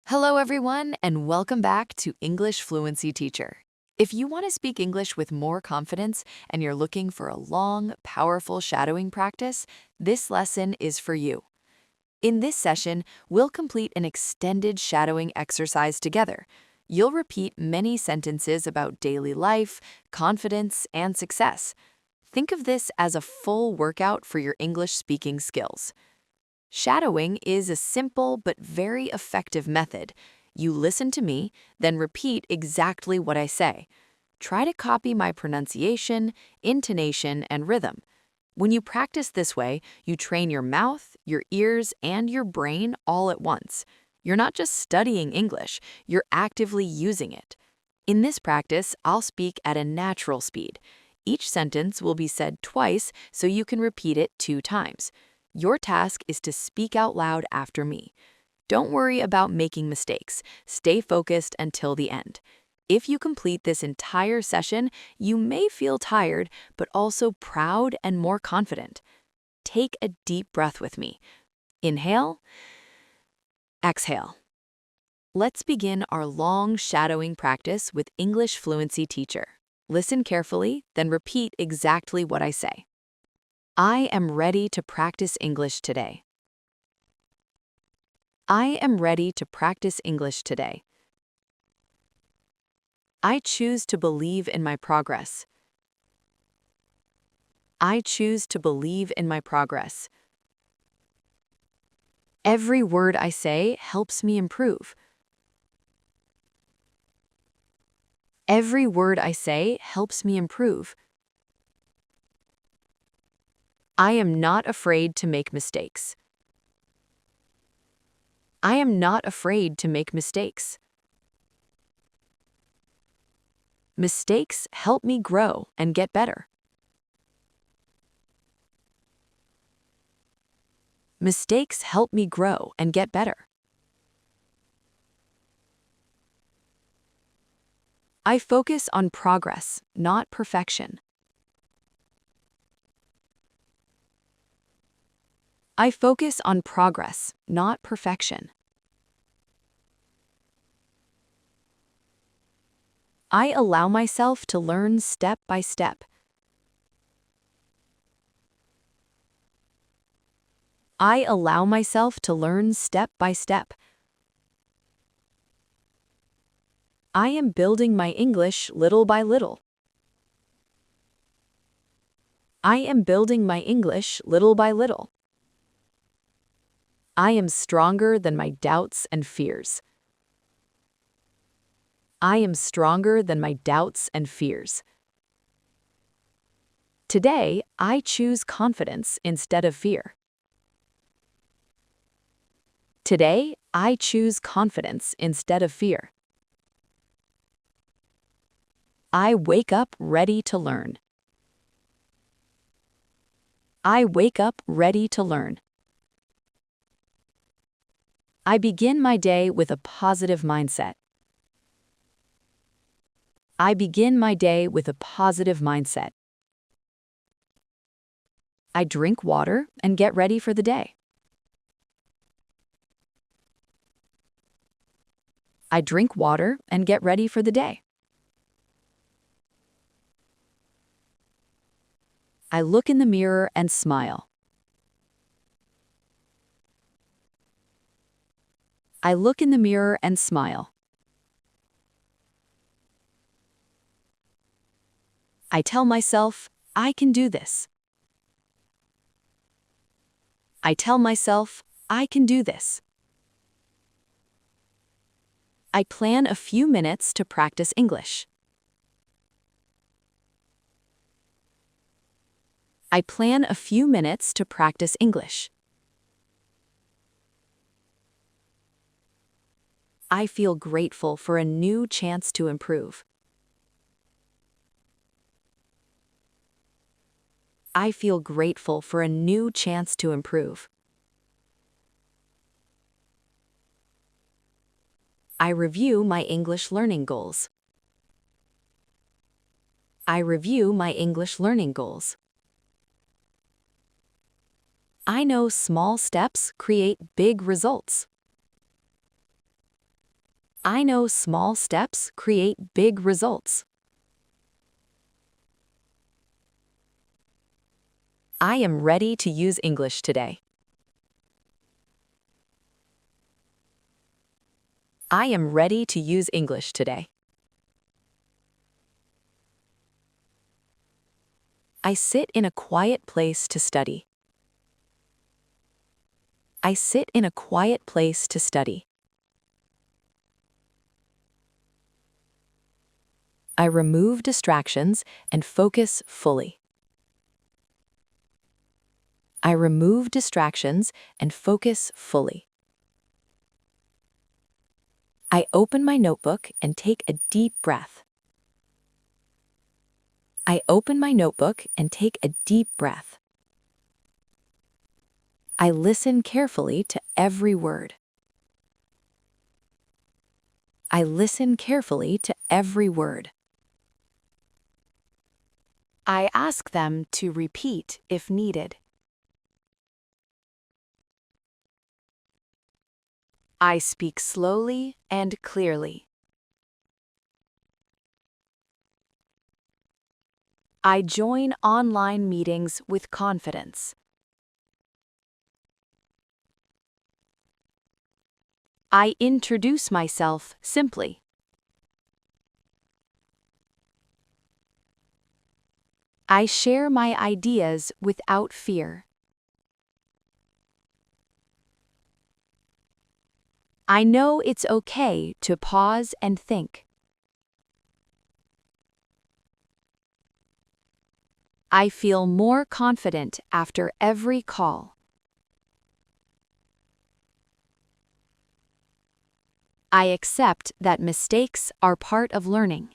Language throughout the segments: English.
Hello, everyone, and welcome back to English Fluency Teacher. If you want to speak English with more confidence and you're looking for a long, powerful shadowing practice, this lesson is for you. In this session, we'll complete an extended shadowing exercise together. You'll repeat many sentences about daily life, confidence, and success. Think of this as a full workout for your English speaking skills. Shadowing is a simple but very effective method. You listen to me, then repeat exactly what I say. Try to copy my pronunciation, intonation, and rhythm. When you practice this way, you train your mouth, your ears, and your brain all at once. You're not just studying English, you're actively using it. In this practice, I'll speak at a natural speed. Each sentence will be said twice so you can repeat it 2 times. Your task is to speak out loud after me. Don't worry about making mistakes. Stay focused until the end. If you complete this entire session, you may feel tired, but also proud and more confident. Take a deep breath with me. Inhale, exhale. Let's begin our long shadowing practice with English Fluency Teacher. Listen carefully, then repeat exactly what I say. I am ready to practice English today. I am ready to practice English today. I choose to believe in my progress. I choose to believe in my progress. Every word I say helps me improve. Every word I say helps me improve. I am not afraid to make mistakes. I am not afraid to make mistakes. Mistakes help me grow and get better. Mistakes help me grow and get better. I focus on progress, not perfection. I focus on progress, not perfection. I allow myself to learn step by step. I allow myself to learn step by step. I am building my English little by little. I am building my English little by little. I am stronger than my doubts and fears. I am stronger than my doubts and fears. Today, I choose confidence instead of fear. Today, I choose confidence instead of fear. I wake up ready to learn. I wake up ready to learn. I begin my day with a positive mindset. I begin my day with a positive mindset. I drink water and get ready for the day. I drink water and get ready for the day. I look in the mirror and smile. I look in the mirror and smile. I tell myself, I can do this. I tell myself, I can do this. I plan a few minutes to practice English. I plan a few minutes to practice English. I feel grateful for a new chance to improve. I feel grateful for a new chance to improve. I review my English learning goals. I review my English learning goals. I know small steps create big results. I know small steps create big results. I am ready to use English today. I am ready to use English today. I sit in a quiet place to study. I sit in a quiet place to study. I remove distractions and focus fully. I remove distractions and focus fully. I open my notebook and take a deep breath. I open my notebook and take a deep breath. I listen carefully to every word. I listen carefully to every word. I ask them to repeat if needed. I speak slowly and clearly. I join online meetings with confidence. I introduce myself simply. I share my ideas without fear. I know it's okay to pause and think. I feel more confident after every call. I accept that mistakes are part of learning.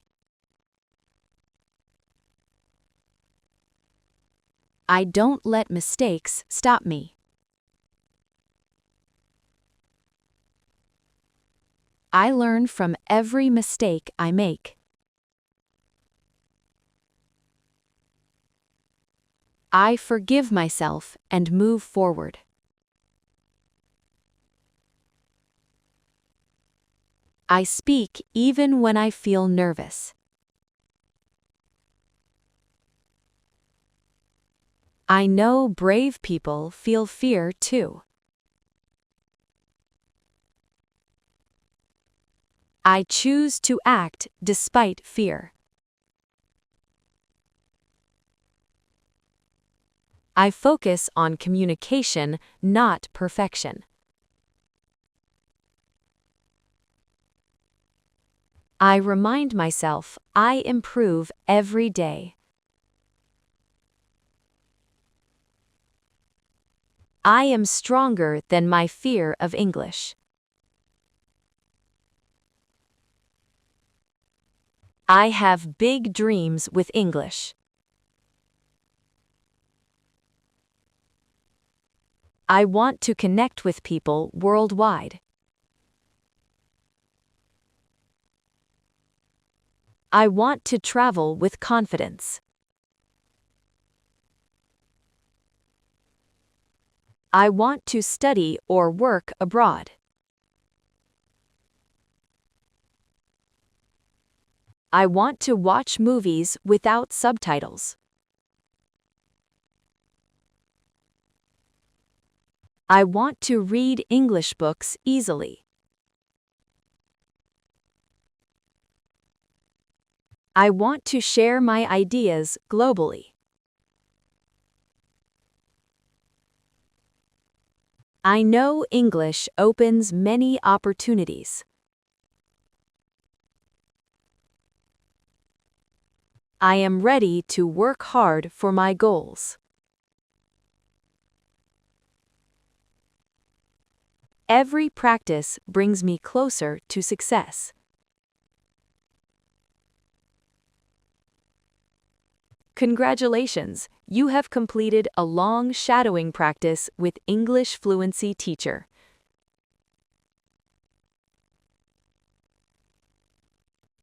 I don't let mistakes stop me. I learn from every mistake I make. I forgive myself and move forward. I speak even when I feel nervous. I know brave people feel fear too. I choose to act despite fear. I focus on communication, not perfection. I remind myself I improve every day. I am stronger than my fear of English. I have big dreams with English. I want to connect with people worldwide. I want to travel with confidence. I want to study or work abroad. I want to watch movies without subtitles. I want to read English books easily. I want to share my ideas globally. I know English opens many opportunities. I am ready to work hard for my goals. Every practice brings me closer to success. Congratulations! You have completed a long shadowing practice with English Fluency Teacher.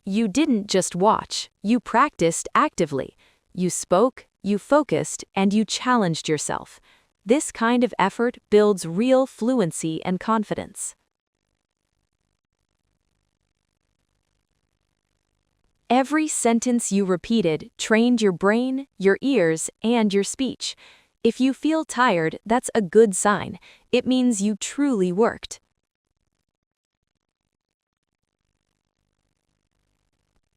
You didn't just watch, you practiced actively. You spoke, you focused, and you challenged yourself. This kind of effort builds real fluency and confidence. Every sentence you repeated trained your brain, your ears, and your speech. If you feel tired, that's a good sign. It means you truly worked.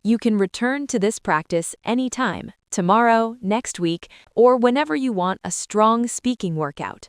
You can return to this practice anytime, tomorrow, next week, or whenever you want a strong speaking workout.